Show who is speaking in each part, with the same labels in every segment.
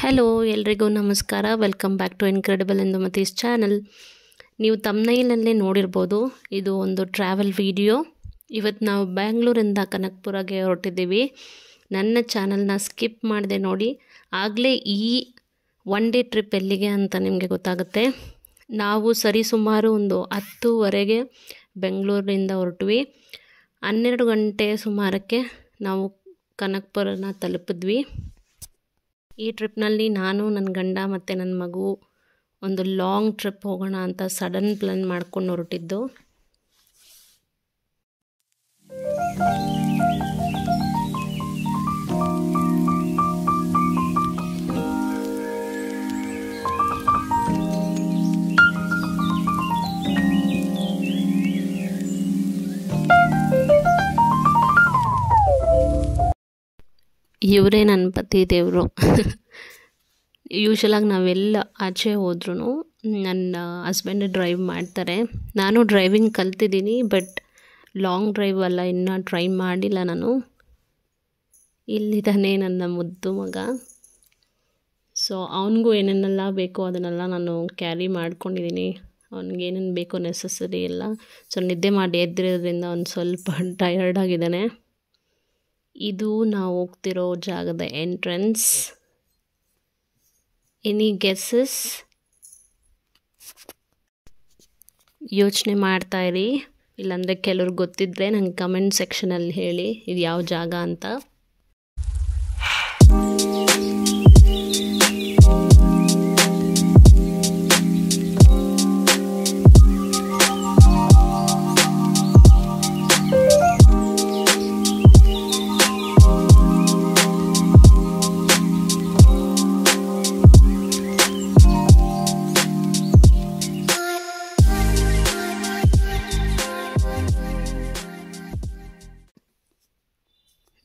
Speaker 1: Hello ಎಲ್ರಿಗೂ ನಮಸ್ಕಾರ. Welcome back to incredible Indumati's channel. ನೀವು ತಮ್ನೈಲಲ್ಲೇ ನೋಡಿರ್ಬೋದು, ಇದು ಒಂದು ಟ್ರಾವೆಲ್ ವಿಡಿಯೋ. ಇವತ್ತು ನಾವು ಬ್ಯಾಂಗ್ಳೂರಿಂದ ಕನಕಪುರಗೆ ಹೊರಟಿದ್ದೀವಿ. ನನ್ನ ಚಾನಲ್ನ ಸ್ಕಿಪ್ ಮಾಡಿದೆ ನೋಡಿ, ಆಗಲೇ ಈ ಒನ್ ಡೇ ಟ್ರಿಪ್ ಎಲ್ಲಿಗೆ ಅಂತ ನಿಮಗೆ ಗೊತ್ತಾಗುತ್ತೆ. ನಾವು ಸರಿಸುಮಾರು ಒಂದು 10:30 ಬೆಂಗಳೂರಿನಿಂದ ಹೊರಟ್ವಿ. 12 ಗಂಟೆ ಸುಮಾರಕ್ಕೆ ನಾವು ಕನಕಪುರನ ತಲುಪಿದ್ವಿ. ಈ ಟ್ರಿಪ್ನಲ್ಲಿ ನಾನು, ನನ್ನ ಗಂಡ ಮತ್ತು ನನ್ನ ಮಗು ಒಂದು ಲಾಂಗ್ ಟ್ರಿಪ್ ಹೋಗೋಣ ಅಂತ ಸಡನ್ ಪ್ಲ್ಯಾನ್ ಮಾಡ್ಕೊಂಡು ಹೊರಟಿದ್ದು. ಇವರೇ ನನ್ನ ಪತಿ ದೇವರು. ಯೂಶ್ವಲಾಗಿ ನಾವೆಲ್ಲ ಆಚೆ ಹೋದ್ರೂ ನನ್ನ ಹಸ್ಬೆಂಡ್ ಡ್ರೈವ್ ಮಾಡ್ತಾರೆ. ನಾನು ಡ್ರೈವಿಂಗ್ ಕಲ್ತಿದ್ದೀನಿ, ಬಟ್ ಲಾಂಗ್ ಡ್ರೈವ್ ಎಲ್ಲ ಇನ್ನೂ ಟ್ರೈ ಮಾಡಿಲ್ಲ ನಾನು. ಇಲ್ಲಿದ್ದಾನೆ ನನ್ನ ಮುದ್ದು ಮಗ. ಸೊ ಅವನಿಗೂ ಏನೇನೆಲ್ಲ ಬೇಕೋ ಅದನ್ನೆಲ್ಲ ನಾನು ಕ್ಯಾರಿ ಮಾಡ್ಕೊಂಡಿದ್ದೀನಿ. ಅವ್ನಿಗೇನೇನು ಬೇಕೋ ನೆಸಸರಿ ಎಲ್ಲ. ಸೊ ನಿದ್ದೆ ಮಾಡಿ ಎದ್ದಿರೋದ್ರಿಂದ ಒಂದು ಸ್ವಲ್ಪ ಟಯರ್ಡ್ ಆಗಿದ್ದಾನೆ. ಇದು ನಾವು ಹೋಗ್ತಿರೋ ಜಾಗದ ಎಂಟ್ರೆನ್ಸ್. Any guesses? ಯೋಚನೆ ಮಾಡ್ತಾ ಇರಿ, ಇಲ್ಲಾಂದರೆ ಕೆಲವ್ರಿಗೆ ಗೊತ್ತಿದ್ದರೆ ನಂಗೆ ಕಮೆಂಟ್ ಸೆಕ್ಷನಲ್ಲಿ ಹೇಳಿ ಇದು ಯಾವ ಜಾಗ ಅಂತ.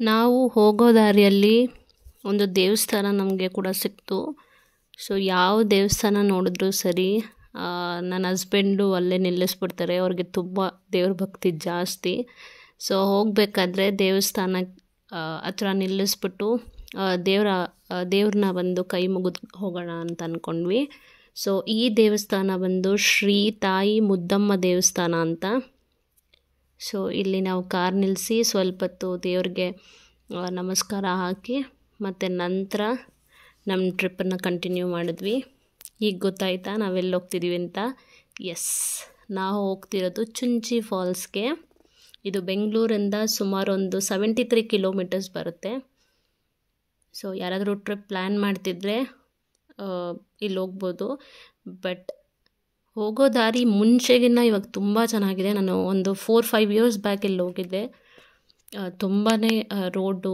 Speaker 1: ನಾವು ಹೋಗೋ ದಾರಿಯಲ್ಲಿ ಒಂದು ದೇವಸ್ಥಾನ ನಮಗೆ ಕೂಡ ಸಿಕ್ತು. ಸೊ ಯಾವ ದೇವಸ್ಥಾನ ನೋಡಿದ್ರೂ ಸರಿ, ನನ್ನ ಹಸ್ಬೆಂಡು ಅಲ್ಲೇ ನಿಲ್ಲಿಸ್ಬಿಡ್ತಾರೆ. ಅವ್ರಿಗೆ ತುಂಬ ದೇವ್ರ ಭಕ್ತಿ ಜಾಸ್ತಿ. ಸೊ ಹೋಗಬೇಕಾದ್ರೆ ದೇವಸ್ಥಾನ ಹತ್ರ ನಿಲ್ಲಿಸ್ಬಿಟ್ಟು ದೇವ್ರನ್ನ ಬಂದು ಕೈ ಮುಗಿದು ಹೋಗೋಣ ಅಂತ ಅಂದ್ಕೊಂಡ್ವಿ. ಸೊ ಈ ದೇವಸ್ಥಾನ ಬಂದು ಶ್ರೀ ತಾಯಿ ಮುದ್ದಮ್ಮ ದೇವಸ್ಥಾನ ಅಂತ. ಸೊ ಇಲ್ಲಿ ನಾವು ಕಾರ್ ನಿಲ್ಲಿಸಿ ಸ್ವಲ್ಪ ಹೊತ್ತು ದೇವ್ರಿಗೆ ನಮಸ್ಕಾರ ಹಾಕಿ ಮತ್ತು ನಂತರ ನಮ್ಮ ಟ್ರಿಪ್ಪನ್ನು ಕಂಟಿನ್ಯೂ ಮಾಡಿದ್ವಿ. ಈಗ ಗೊತ್ತಾಯ್ತಾ ನಾವೆಲ್ಲಿ ಹೋಗ್ತಿದ್ದೀವಿ ಅಂತ? ಎಸ್, ನಾವು ಹೋಗ್ತಿರೋದು ಚುಂಚಿ ಫಾಲ್ಸ್ಗೆ. ಇದು ಬೆಂಗಳೂರಿಂದ ಸುಮಾರು ಒಂದು 73 ಕಿಲೋಮೀಟರ್ಸ್ ಬರುತ್ತೆ. ಸೊ ಯಾರಾದರೂ ಟ್ರಿಪ್ ಪ್ಲ್ಯಾನ್ ಮಾಡ್ತಿದ್ರೆ ಇಲ್ಲಿ ಹೋಗ್ಬೋದು. ಬಟ್ ಹೋಗೋ ದಾರಿ ಮುಂಚೆಗಿನ್ನ ಇವಾಗ ತುಂಬ ಚೆನ್ನಾಗಿದೆ. ನಾನು ಒಂದು 4-5 ಇಯರ್ಸ್ ಬ್ಯಾಕ್ ಇಲ್ಲಿ ಹೋಗಿದ್ದೆ. ತುಂಬಾ ರೋಡು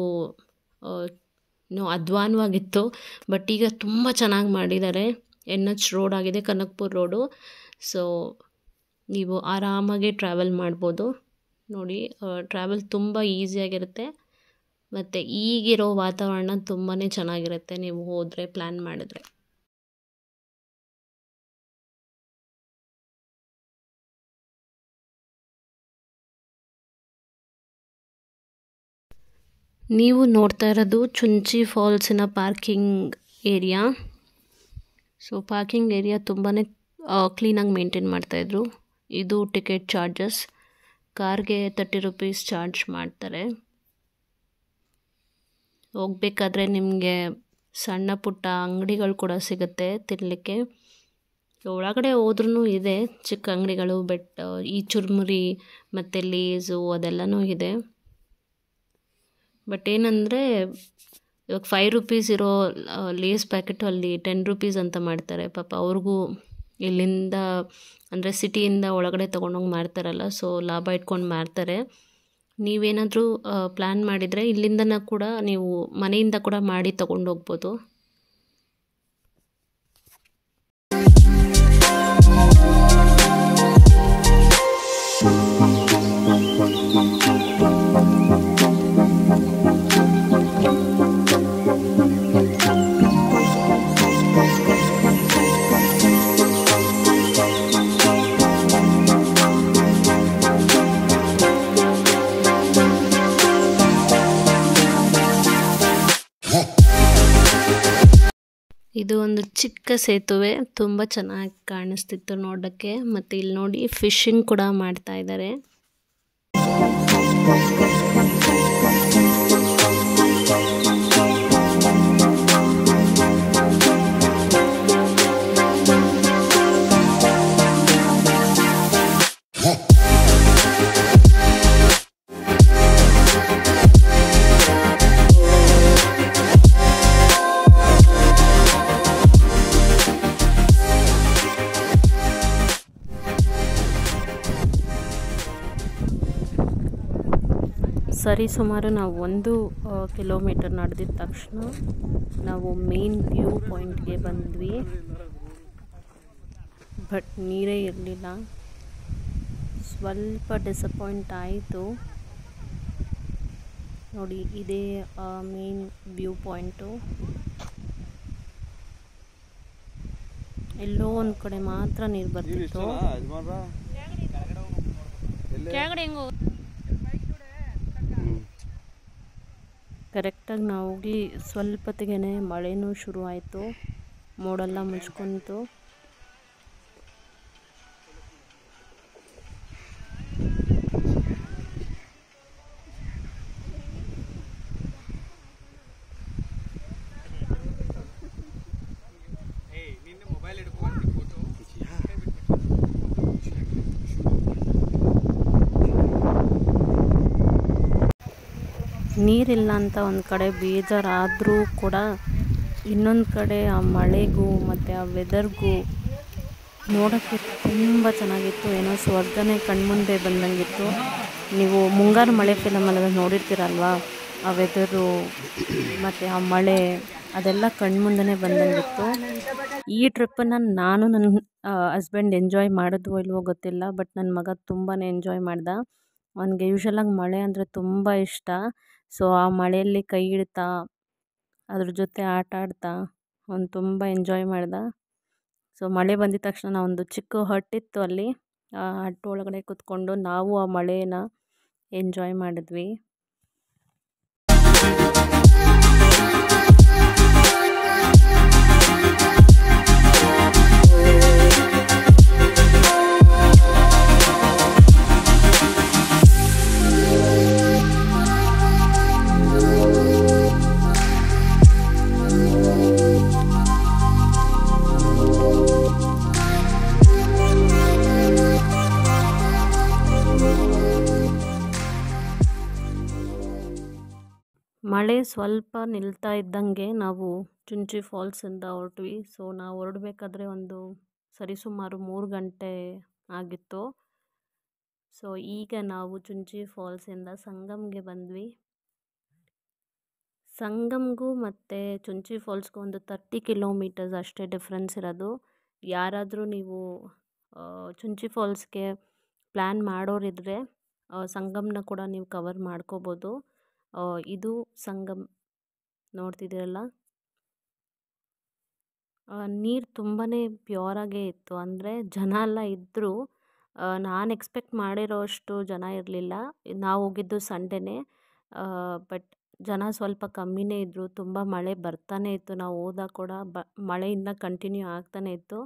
Speaker 1: ಅಧ್ವಾನವಾಗಿತ್ತು, ಬಟ್ ಈಗ ತುಂಬ ಚೆನ್ನಾಗಿ ಮಾಡಿದ್ದಾರೆ. NH ರೋಡ್ ಆಗಿದೆ, ಕನಕಪುರ ರೋಡು. ಸೊ ನೀವು ಆರಾಮಾಗಿ ಟ್ರಾವೆಲ್ ಮಾಡ್ಬೋದು. ನೋಡಿ, ಟ್ರಾವೆಲ್ ತುಂಬ ಈಸಿಯಾಗಿರುತ್ತೆ ಮತ್ತು ಈಗಿರೋ ವಾತಾವರಣ ತುಂಬಾ ಚೆನ್ನಾಗಿರುತ್ತೆ ನೀವು ಹೋದರೆ, ಪ್ಲ್ಯಾನ್ ಮಾಡಿದ್ರೆ. ನೀವು ನೋಡ್ತಾ ಇರೋದು ಚುಂಚಿ ಫಾಲ್ಸಿನ parking area. So parking area ತುಂಬಾ ಕ್ಲೀನಾಗಿ ಮೇಂಟೈನ್ ಮಾಡ್ತಾಯಿದ್ರು. ಇದು ಟಿಕೆಟ್ ಚಾರ್ಜಸ್. ಕಾರ್ಗೆ 30 ರೂಪೀಸ್ ಚಾರ್ಜ್ ಮಾಡ್ತಾರೆ. ಹೋಗ್ಬೇಕಾದ್ರೆ ನಿಮಗೆ ಸಣ್ಣ ಪುಟ್ಟ ಅಂಗಡಿಗಳು ಕೂಡ ಸಿಗುತ್ತೆ ತಿನ್ನಲಿಕ್ಕೆ. ಒಳಗಡೆ ಹೋದ್ರೂ ಇದೆ ಚಿಕ್ಕ ಅಂಗಡಿಗಳು, ಬಟ್ ಈ ಚುರ್ಮುರಿ ಮತ್ತು ಲೇಸು ಅದೆಲ್ಲನೂ ಇದೆ. ಬಟ್ ಏನಂದರೆ ಇವಾಗ 5 ರೂಪೀಸ್ ಇರೋ ಲೇಸ್ ಪ್ಯಾಕೆಟು ಅಲ್ಲಿ 10 ರೂಪೀಸ್ ಅಂತ ಮಾಡ್ತಾರೆ. ಪಾಪ ಅವ್ರಿಗೂ ಇಲ್ಲಿಂದ ಅಂದರೆ ಸಿಟಿಯಿಂದ ಒಳಗಡೆ ತೊಗೊಂಡೋಗಿ ಮಾರ್ತಾರಲ್ಲ, ಸೊ ಲಾಭ ಇಟ್ಕೊಂಡು ಮಾರ್ತಾರೆ. ನೀವೇನಾದರೂ ಪ್ಲ್ಯಾನ್ ಮಾಡಿದರೆ ಇಲ್ಲಿಂದನ ಕೂಡ ನೀವು ಮನೆಯಿಂದ ಕೂಡ ಮಾಡಿ ತೊಗೊಂಡೋಗ್ಬೋದು.
Speaker 2: Huh.
Speaker 1: ಇದು ಒಂದು ಚಿಕ್ಕ ಸೇತುವೆ, ತುಂಬ ಚೆನ್ನಾಗಿ ಕಾಣಿಸ್ತಿತ್ತು ನೋಡೋಕ್ಕೆ. ಮತ್ತು ಇಲ್ಲಿ ನೋಡಿ ಫಿಶಿಂಗ್ ಕೂಡ ಮಾಡ್ತಾ ಇದ್ದಾರೆ. ಸರಿ ಸುಮಾರು ನಾವು 1 ಕಿಲೋಮೀಟರ್ ನಡೆದಿದ್ದ ತಕ್ಷಣ ನಾವು ಮೇನ್ ವ್ಯೂ ಪಾಯಿಂಟ್ಗೆ ಬಂದ್ವಿ. ಬಟ್ ನೀರೇ ಇರಲಿಲ್ಲ, ಸ್ವಲ್ಪ ಡಿಸಪಾಯಿಂಟ್ ಆಯಿತು. ನೋಡಿ ಇದೇ ಮೇನ್ ವ್ಯೂ ಪಾಯಿಂಟು. ಎಲ್ಲೋ ಒಂದು ಕಡೆ ಮಾತ್ರ ನೀರು ಬರ್ತಿತ್ತು. ಕರೆಕ್ಟಾಗಿ ನಾವು ಹೋಗಿ ಸ್ವಲ್ಪತ್ತಿಗೆ ಮಳೆನೂ ಶುರು ಆಯಿತು, ಮೋಡೆಲ್ಲ ಮುಚ್ಕೊಂತು. ನೀರಿಲ್ಲ ಅಂತ ಒಂದು ಕಡೆ ಬೇಜಾರಾದರೂ ಕೂಡ ಇನ್ನೊಂದು ಕಡೆ ಆ ಮಳೆಗೂ ಮತ್ತು ಆ ವೆದರ್ಗೂ ನೋಡೋಕ್ಕೆ ತುಂಬ ಚೆನ್ನಾಗಿತ್ತು. ಏನೋ ಸ್ವರ್ಗನೇ ಕಣ್ಮುಂದೆ ಬಂದಂಗಿತ್ತು. ನೀವು ಮುಂಗಾರು ಮಳೆ ಫಿಲಮಲ್ಲೆಲ್ಲ ನೋಡಿರ್ತೀರಲ್ವ, ಆ ವೆದರು ಮತ್ತು ಆ ಮಳೆ ಅದೆಲ್ಲ ಕಣ್ಮುಂದೆ ಬಂದಂಗಿತ್ತು. ಈ ಟ್ರಿಪ್ಪನ್ನು ನಾನು ನನ್ನ ಹಸ್ಬೆಂಡ್ ಎಂಜಾಯ್ ಮಾಡಿದ್ವೋ ಇಲ್ವೋ ಗೊತ್ತಿಲ್ಲ, ಬಟ್ ನನ್ನ ಮಗ ತುಂಬಾ ಎಂಜಾಯ್ ಮಾಡ್ದ. ಅವನಿಗೆ ಯೂಶ್ವಲಾಗಿ ಮಳೆ ಅಂದರೆ ತುಂಬ ಇಷ್ಟ. ಸೊ ಆ ಮಳೆಯಲ್ಲಿ ಕೈ ಇಡ್ತಾ ಅದ್ರ ಜೊತೆ ಆಟ ಆಡ್ತಾ ಅವನು ತುಂಬ ಎಂಜಾಯ್ ಮಾಡ್ದ. ಸೊ ಮಳೆ ಬಂದಿದ ತಕ್ಷಣ ಒಂದು ಚಿಕ್ಕ ಹಟ್ಟಿತ್ತು ಅಲ್ಲಿ, ಆ ಹಟ್ಟು ಒಳಗಡೆ ಕೂತ್ಕೊಂಡು ನಾವು ಆ ಮಳೆನ ಎಂಜಾಯ್ ಮಾಡಿದ್ವಿ. ಮಳೆ ಸ್ವಲ್ಪ ನಿಲ್ತಾ ಇದ್ದಂಗೆ ನಾವು ಚುಂಚಿ ಫಾಲ್ಸಿಂದ ಹೊರಟ್ವಿ. ಸೊ ನಾವು ಹೊರಡಬೇಕಾದ್ರೆ ಒಂದು ಸರಿಸುಮಾರು 3 ಗಂಟೆ ಆಗಿತ್ತು. ಸೊ ಈಗ ನಾವು ಚುಂಚಿ ಫಾಲ್ಸಿಂದ ಸಂಗಮ್ಗೆ ಬಂದ್ವಿ. ಸಂಗಮ್ಗೂ ಮತ್ತು ಚುಂಚಿ ಫಾಲ್ಸ್ಗೂ ಒಂದು 30 ಕಿಲೋಮೀಟರ್ಸ್ ಅಷ್ಟೇ ಡಿಫ್ರೆನ್ಸ್ ಇರೋದು. ಯಾರಾದರೂ ನೀವು ಚುಂಚಿ ಫಾಲ್ಸ್ಗೆ ಪ್ಲ್ಯಾನ್ ಮಾಡೋರಿದ್ರೆ ಸಂಗಮ್ನ ಕೂಡ ನೀವು ಕವರ್ ಮಾಡ್ಕೋಬೋದು. ಇದು ಸಂಗಮ್ ನೋಡ್ತಿದ್ದೀರಲ್ಲ, ನೀರು ತುಂಬಾ ಪ್ಯೂರಾಗೇ ಇತ್ತು. ಅಂದರೆ ಜನ ಎಲ್ಲ ಇದ್ದರು, ನಾನು ಎಕ್ಸ್ಪೆಕ್ಟ್ ಮಾಡಿರೋ ಅಷ್ಟು ಜನ ಇರಲಿಲ್ಲ. ನಾವು ಹೋಗಿದ್ದು ಸಂಡೇನೇ, ಬಟ್ ಜನ ಸ್ವಲ್ಪ ಕಮ್ಮಿನೇ ಇದ್ದರು. ತುಂಬ ಮಳೆ ಬರ್ತಾನೆ ಇತ್ತು, ನಾವು ಹೋದಾಗ ಕೂಡ ಮಳೆಯಿಂದ ಕಂಟಿನ್ಯೂ ಆಗ್ತಾನೆ ಇತ್ತು.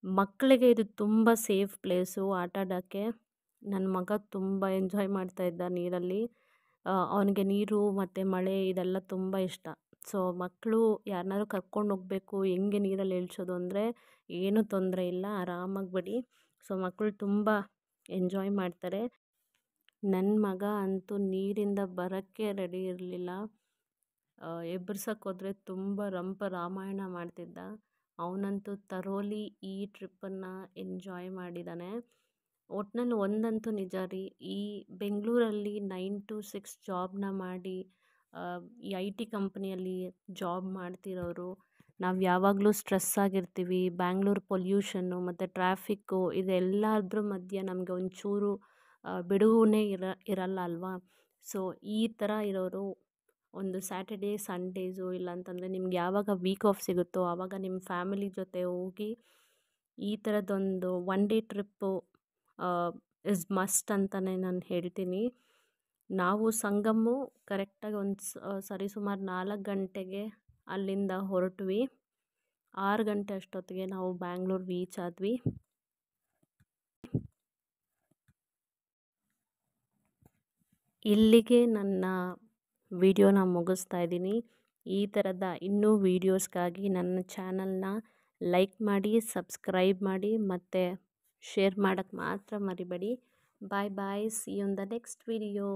Speaker 1: ಮಕ್ಕಳಿಗೆ ಇದು ತುಂಬ ಸೇಫ್ ಪ್ಲೇಸು ಆಟ ಆಡೋಕ್ಕೆ. ನನ್ನ ಮಗ ತುಂಬ ಎಂಜಾಯ್ ಮಾಡ್ತಾಯಿದ್ದ ನೀರಲ್ಲಿ. ಅವನಿಗೆ ನೀರು ಮತ್ತು ಮಳೆ ಇದೆಲ್ಲ ತುಂಬ ಇಷ್ಟ. ಸೊ ಮಕ್ಕಳು ಯಾರನ್ನಾದ್ರು ಕರ್ಕೊಂಡು ಹೋಗಬೇಕು, ಹೆಂಗೆ ನೀರಲ್ಲಿ ಇಳಿಸೋದು ಅಂದರೆ ಏನೂ ತೊಂದರೆ ಇಲ್ಲ, ಆರಾಮಾಗಿ ಬಿಡಿ. ಸೊ ಮಕ್ಕಳು ತುಂಬ ಎಂಜಾಯ್ ಮಾಡ್ತಾರೆ. ನನ್ನ ಮಗ ಅಂತೂ ನೀರಿಂದ ಬರೋಕ್ಕೆ ರೆಡಿ ಇರಲಿಲ್ಲ. ಎಬ್ಬರ್ಸಕ್ಕೆ ಹೋದರೆ ತುಂಬ ರಂಪ ರಾಮಾಯಣ ಮಾಡ್ತಿದ್ದ. ಅವನಂತೂ ತರೋಲಿ ಈ ಟ್ರಿಪ್ಪನ್ನು ಎಂಜಾಯ್ ಮಾಡಿದ್ದಾನೆ. ಒಟ್ಟಿನಲ್ಲಿ ಒಂದಂತೂ ನಿಜ ರೀ, ಈ ಬೆಂಗಳೂರಲ್ಲಿ 9 to 6 ಜಾಬ್ನ ಮಾಡಿ ಈ IT ಕಂಪ್ನಿಯಲ್ಲಿ ಜಾಬ್ ಮಾಡ್ತಿರೋರು, ನಾವು ಯಾವಾಗಲೂ ಸ್ಟ್ರೆಸ್ ಆಗಿರ್ತೀವಿ. ಬ್ಯಾಂಗ್ಳೂರು ಪೊಲ್ಯೂಷನ್ನು ಮತ್ತು ಟ್ರಾಫಿಕ್ಕು ಇದೆಲ್ಲದ್ರ ಮಧ್ಯೆ ನಮಗೆ ಒಂಚೂರು ಬಿಡುವೇ ಇರಲ್ಲ ಅಲ್ವಾ. ಸೊ ಈ ಥರ ಇರೋರು ಒಂದು ಸ್ಯಾಟರ್ಡೇ ಸಂಡೇಸು ಇಲ್ಲಾಂತಂದರೆ ನಿಮ್ಗೆ ಯಾವಾಗ ವೀಕ್ ಆಫ್ ಸಿಗುತ್ತೋ ಆವಾಗ ನಿಮ್ಮ ಫ್ಯಾಮಿಲಿ ಜೊತೆ ಹೋಗಿ ಈ ಥರದ್ದೊಂದು 1 day ಟ್ರಿಪ್ಪು ಇಸ್ ಮಸ್ಟ್ ಅಂತಲೇ ನಾನು ಹೇಳ್ತೀನಿ. ನಾವು ಸಂಗಮು ಕರೆಕ್ಟಾಗಿ ಒಂದು ಸರಿಸುಮಾರು 4 ಗಂಟೆಗೆ ಅಲ್ಲಿಂದ ಹೊರಟ್ವಿ. 6 ಗಂಟೆ ಅಷ್ಟೊತ್ತಿಗೆ ನಾವು ಬ್ಯಾಂಗ್ಳೂರು ರೀಚ್ ಆದ್ವಿ. ಇಲ್ಲಿಗೆ ನನ್ನ ವಿಡಿಯೋನ ಮುಗಿಸ್ತಾ ಇದ್ದೀನಿ. ಈ ಥರದ ಇನ್ನೂ ವೀಡಿಯೋಸ್ಗಾಗಿ ನನ್ನ ಚಾನಲ್ನ ಲೈಕ್ ಮಾಡಿ, ಸಬ್ಸ್ಕ್ರೈಬ್ ಮಾಡಿ ಮತ್ತು ಶೇರ್ ಮಾಡೋಕ್ಕೆ ಮಾತ್ರ ಮರಿಬೇಡಿ. Bye bye, see you in the next video.